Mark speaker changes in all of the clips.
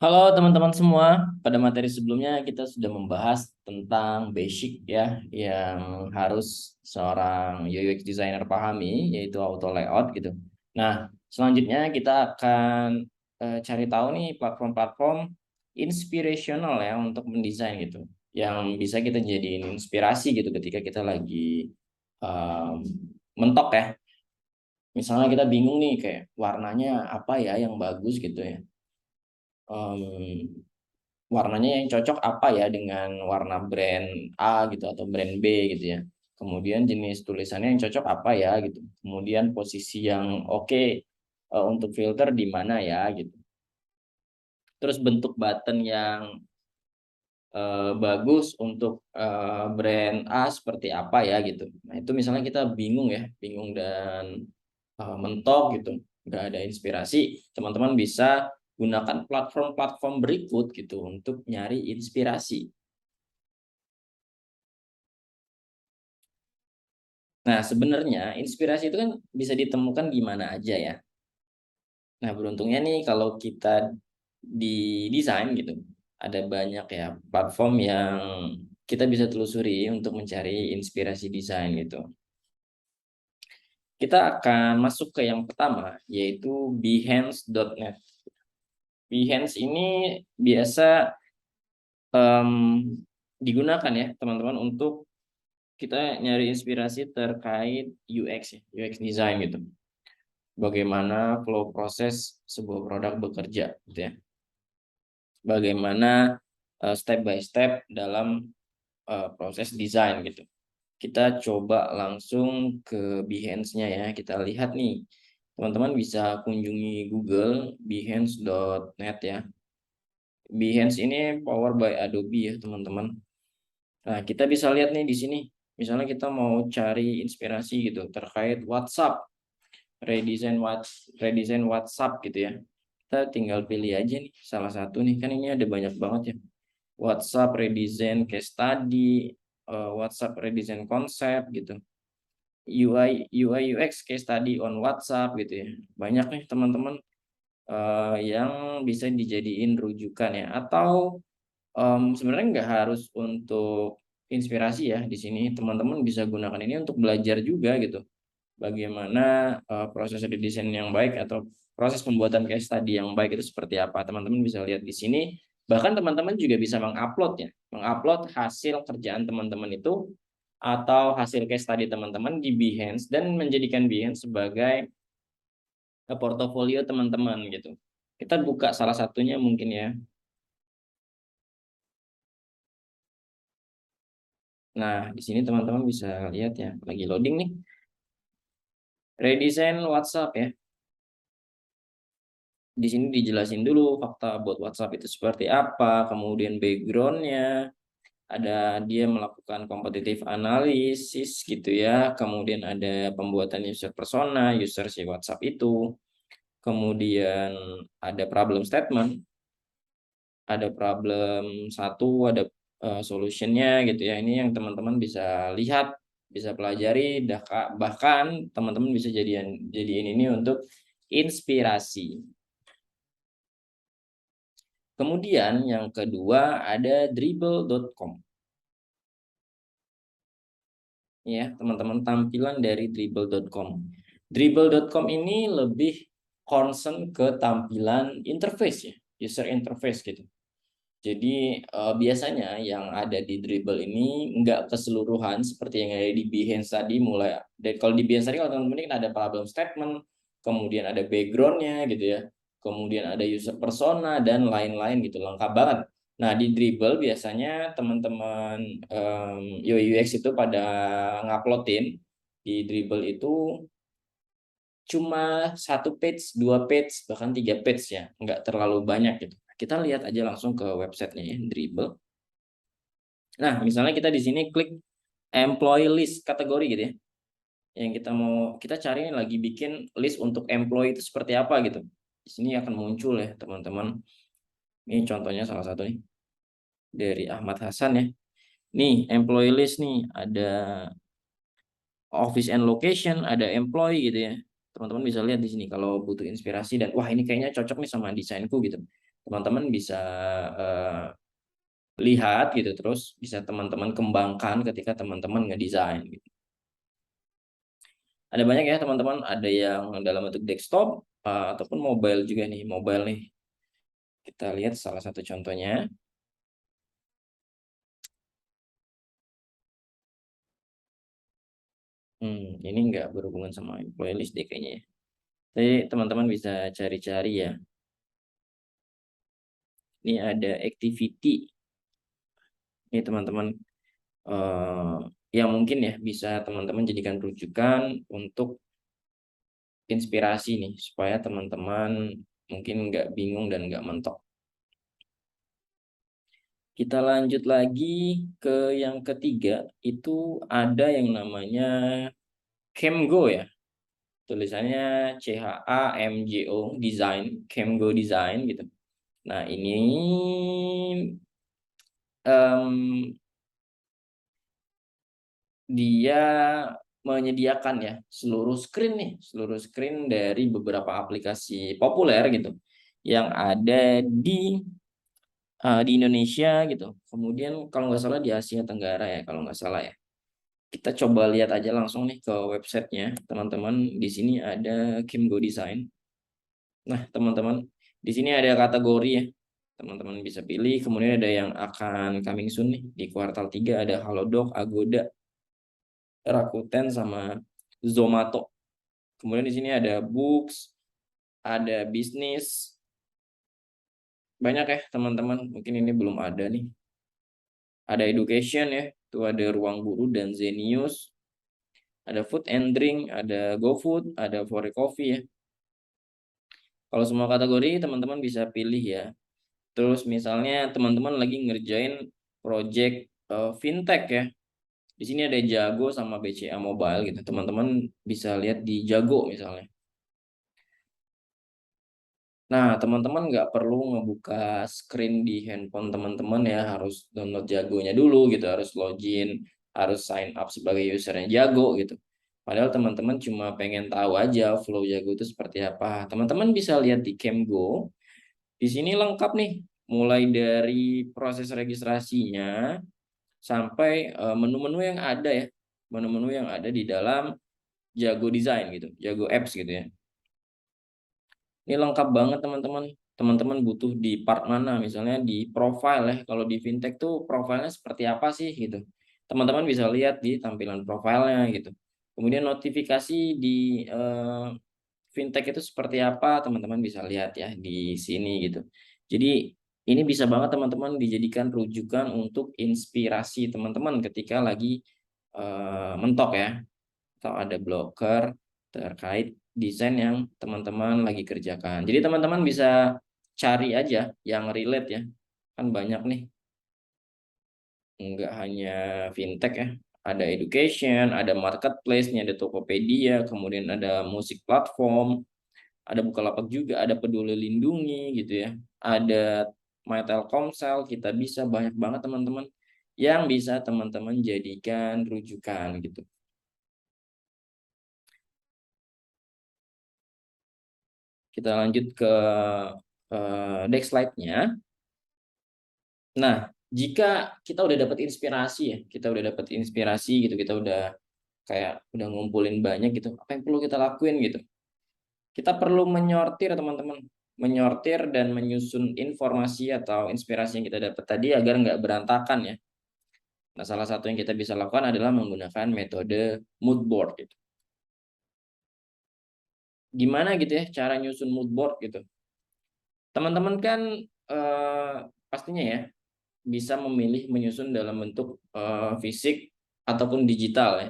Speaker 1: Halo teman-teman semua, pada materi sebelumnya kita sudah membahas tentang basic ya yang harus seorang UX designer pahami, yaitu auto layout gitu. Nah, selanjutnya kita akan cari tahu nih platform-platform inspirational ya untuk mendesain gitu, yang bisa kita jadiin inspirasi gitu ketika kita lagi em, mentok ya. Misalnya kita bingung nih kayak warnanya apa ya yang bagus gitu ya. Em, Warnanya yang cocok apa ya dengan warna brand A gitu atau brand B gitu ya. Kemudian jenis tulisannya yang cocok apa ya gitu. Kemudian posisi yang oke untuk filter di mana ya gitu. Terus bentuk button yang bagus untuk brand A seperti apa ya gitu. Nah, itu misalnya kita bingung ya, bingung dan mentok gitu, nggak ada inspirasi, teman-teman bisa gunakan platform-platform berikut gitu untuk nyari inspirasi. Nah, sebenarnya inspirasi itu kan bisa ditemukan di mana aja ya. Nah, beruntungnya nih kalau kita di desain gitu, ada banyak ya platform yang kita bisa telusuri untuk mencari inspirasi desain gitu. Kita akan masuk ke yang pertama, yaitu Behance.net. Behance ini biasa em, digunakan ya teman-teman untuk kita nyari inspirasi terkait UX ya, UX design gitu. Bagaimana flow proses sebuah produk bekerja gitu ya. Bagaimana step by step dalam proses desain gitu. Kita coba langsung ke Behance-nya ya. Kita lihat nih. Teman-teman bisa kunjungi Google behance.net ya. Behance ini power by Adobe ya, teman-teman. Nah, kita bisa lihat nih di sini. Misalnya kita mau cari inspirasi gitu terkait WhatsApp, redesign WhatsApp gitu ya. Kita tinggal pilih aja nih salah satu nih, kan ini ada banyak banget ya. WhatsApp redesign case study, WhatsApp redesign konsep gitu. UI UX case study on WhatsApp gitu ya. Banyak nih teman-teman yang bisa dijadiin rujukan ya. Atau sebenarnya nggak harus untuk inspirasi ya di sini. Teman-teman bisa gunakan ini untuk belajar juga gitu. Bagaimana proses redesign yang baik atau proses pembuatan case study yang baik itu seperti apa. Teman-teman bisa lihat di sini. Bahkan teman-teman juga bisa mengupload ya, mengupload hasil kerjaan teman-teman itu atau hasil case study teman-teman di Behance dan menjadikan Behance sebagai portofolio teman-teman gitu. Kita buka salah satunya mungkin ya. Nah, di sini teman-teman bisa lihat ya, lagi loading nih. Redesign WhatsApp ya. Di sini dijelasin dulu fakta buat WhatsApp itu seperti apa, kemudian backgroundnya, ada dia melakukan competitive analysis gitu ya, kemudian ada pembuatan user persona, user si WhatsApp itu, kemudian ada problem statement, ada problem satu, ada solutionnya gitu ya. Ini yang teman-teman bisa lihat, bisa pelajari, bahkan teman-teman bisa jadiin ini untuk inspirasi. Kemudian yang kedua ada dribble.com. Ya, teman-teman, tampilan dari dribble.com. Dribble.com ini lebih concern ke tampilan interface ya, user interface gitu. Jadi biasanya yang ada di Dribble ini nggak keseluruhan seperti yang ada di Behance tadi, mulai dari kalau di Behance tadi kalau teman-teman ini ada problem statement, kemudian ada backgroundnya gitu ya, kemudian ada user persona dan lain-lain gitu, lengkap banget. Nah, di Dribble biasanya teman-teman UI UX itu pada nguploadin di Dribble itu cuma satu page, dua page, bahkan tiga page ya, nggak terlalu banyak gitu. Kita lihat aja langsung ke websitenya ya, Dribble. Nah, misalnya kita di sini klik employee list kategori gitu ya. Yang kita cari ini lagi bikin list untuk employee itu seperti apa gitu. Di sini akan muncul ya, teman-teman. Ini contohnya salah satu nih dari Ahmad Hasan ya. Nih, employee list nih, ada office and location, ada employee gitu ya. Teman-teman bisa lihat di sini kalau butuh inspirasi dan wah ini kayaknya cocok nih sama desainku gitu. teman-teman bisa lihat gitu, terus bisa teman-teman kembangkan ketika teman-teman ngedesain gitu. Ada banyak ya teman-teman, ada yang dalam bentuk desktop ataupun mobile juga nih, mobile nih. Kita lihat salah satu contohnya. Ini nggak berhubungan sama playlist deh kayaknya ya. Tapi teman-teman bisa cari-cari ya. Ini ada activity. Ini teman-teman yang mungkin ya bisa teman-teman jadikan rujukan untuk inspirasi nih, supaya teman-teman mungkin nggak bingung dan nggak mentok. Kita lanjut lagi ke yang ketiga, itu ada yang namanya Camgo ya. Tulisannya CHAMGO Design, Camgo Design gitu. Nah, ini dia menyediakan ya seluruh screen dari beberapa aplikasi populer gitu yang ada di Indonesia gitu. Kemudian kalau nggak salah di Asia Tenggara ya, kalau nggak salah ya. Kita coba lihat aja langsung nih ke websitenya teman-teman. Di sini ada Kimgo Design. Nah, teman-teman, di sini ada kategori ya. Teman-teman bisa pilih. Kemudian ada yang akan coming soon nih di kuartal 3, ada Halodoc, Agoda, Rakuten sama Zomato. Kemudian di sini ada books, ada bisnis. Banyak ya, teman-teman. Mungkin ini belum ada nih. Ada education ya, itu ada Ruang Guru dan Zenius. Ada food and drink, ada GoFood, ada For Coffee ya. Kalau semua kategori teman-teman bisa pilih ya. Terus misalnya teman-teman lagi ngerjain project fintech ya. Di sini ada Jago sama BCA Mobile gitu. Teman-teman bisa lihat di Jago misalnya. Nah, teman-teman nggak perlu ngebuka screen di handphone teman-teman ya, harus download Jagonya dulu gitu, harus login, harus sign up sebagai usernya Jago gitu. Padahal teman-teman cuma pengen tahu aja flow Jago itu seperti apa. Teman-teman bisa lihat di Camgo. Di sini lengkap nih, mulai dari proses registrasinya sampai menu-menu yang ada ya, menu-menu yang ada di dalam Jago Design gitu, Jago Apps gitu ya. Ini lengkap banget teman-teman. Teman-teman butuh di part mana, misalnya di profile ya. Kalau di fintech tuh profilnya seperti apa sih gitu. Teman-teman bisa lihat di tampilan profilnya gitu. Kemudian notifikasi di fintech itu seperti apa, teman-teman bisa lihat ya di sini gitu. Jadi ini bisa banget teman-teman dijadikan rujukan untuk inspirasi teman-teman ketika lagi mentok ya, atau ada blocker terkait desain yang teman-teman lagi kerjakan. Jadi teman-teman bisa cari aja yang relate ya. Kan banyak nih, nggak hanya fintech ya. Ada education, ada marketplace, nih ada Tokopedia, kemudian ada musik platform, ada Bukalapak juga, ada Peduli Lindungi gitu ya. Ada My Telkomsel, kita bisa banyak banget teman-teman yang bisa teman-teman jadikan rujukan gitu. Kita lanjut ke next slide-nya. Nah, jika kita udah dapat inspirasi ya, kita udah dapat inspirasi gitu, kita udah kayak udah ngumpulin banyak gitu, apa yang perlu kita lakuin gitu? Kita perlu menyortir teman-teman, menyortir dan menyusun informasi atau inspirasi yang kita dapat tadi agar nggak berantakan ya. Nah, salah satu yang kita bisa lakukan adalah menggunakan metode mood board gitu. Gimana gitu ya cara nyusun mood board gitu? Teman-teman kan pastinya ya bisa memilih menyusun dalam bentuk fisik ataupun digital ya.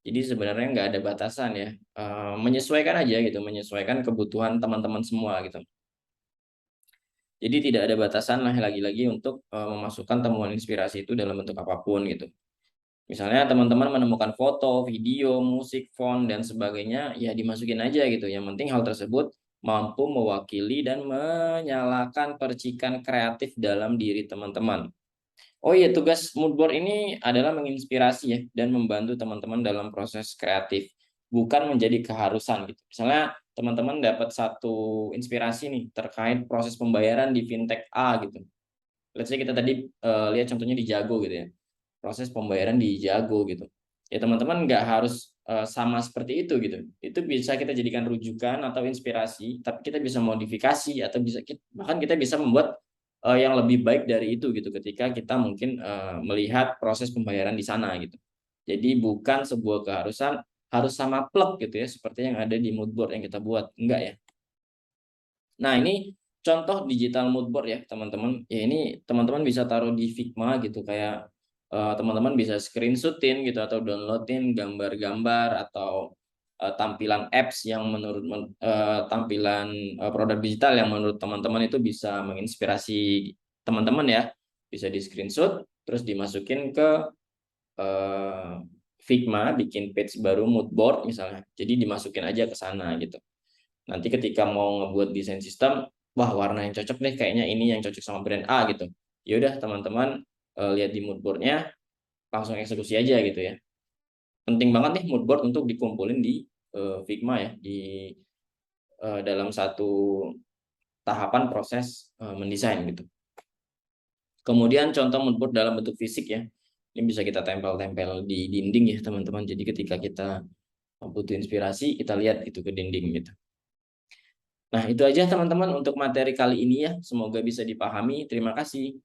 Speaker 1: Jadi sebenarnya nggak ada batasan ya, menyesuaikan aja gitu, menyesuaikan kebutuhan teman-teman semua gitu. Jadi tidak ada batasan lah lagi-lagi untuk memasukkan temuan inspirasi itu dalam bentuk apapun gitu. Misalnya teman-teman menemukan foto, video, musik, font dan sebagainya, ya dimasukin aja gitu. Yang penting hal tersebut mampu mewakili dan menyalakan percikan kreatif dalam diri teman-teman. Oh iya, tugas mood board ini adalah menginspirasi ya dan membantu teman-teman dalam proses kreatif. bukan menjadi keharusan gitu. Misalnya teman-teman dapat satu inspirasi nih terkait proses pembayaran di fintech A gitu. Let's say kita tadi lihat contohnya di Jago gitu ya, proses pembayaran di Jago gitu. Ya teman-teman nggak harus sama seperti itu gitu. Itu bisa kita jadikan rujukan atau inspirasi, tapi kita bisa modifikasi atau bahkan kita bisa membuat yang lebih baik dari itu gitu ketika kita mungkin melihat proses pembayaran di sana gitu. Jadi bukan sebuah keharusan harus sama plug gitu ya, seperti yang ada di mood board yang kita buat. Enggak ya. Nah, ini contoh digital mood board ya, teman-teman. Ya ini teman-teman bisa taruh di Figma gitu, kayak teman-teman bisa screenshotin gitu atau downloadin gambar-gambar atau tampilan apps yang tampilan produk digital yang menurut teman-teman itu bisa menginspirasi teman-teman ya. Bisa di screenshot terus dimasukin ke eh, Figma, bikin page baru mood board misalnya. Jadi dimasukin aja ke sana gitu. Nanti ketika mau ngebuat desain sistem, wah warna yang cocok nih kayaknya ini yang cocok sama brand A gitu. Ya udah teman-teman lihat di mood board-nya, langsung eksekusi aja gitu ya. Penting banget nih mood board untuk dikumpulin di Figma ya, di dalam satu tahapan proses mendesain gitu. Kemudian contoh mood board dalam bentuk fisik ya. Ini bisa kita tempel-tempel di dinding ya teman-teman. Jadi ketika kita butuh inspirasi, kita lihat itu ke dinding gitu. Nah, itu aja teman-teman untuk materi kali ini ya. Semoga bisa dipahami. Terima kasih.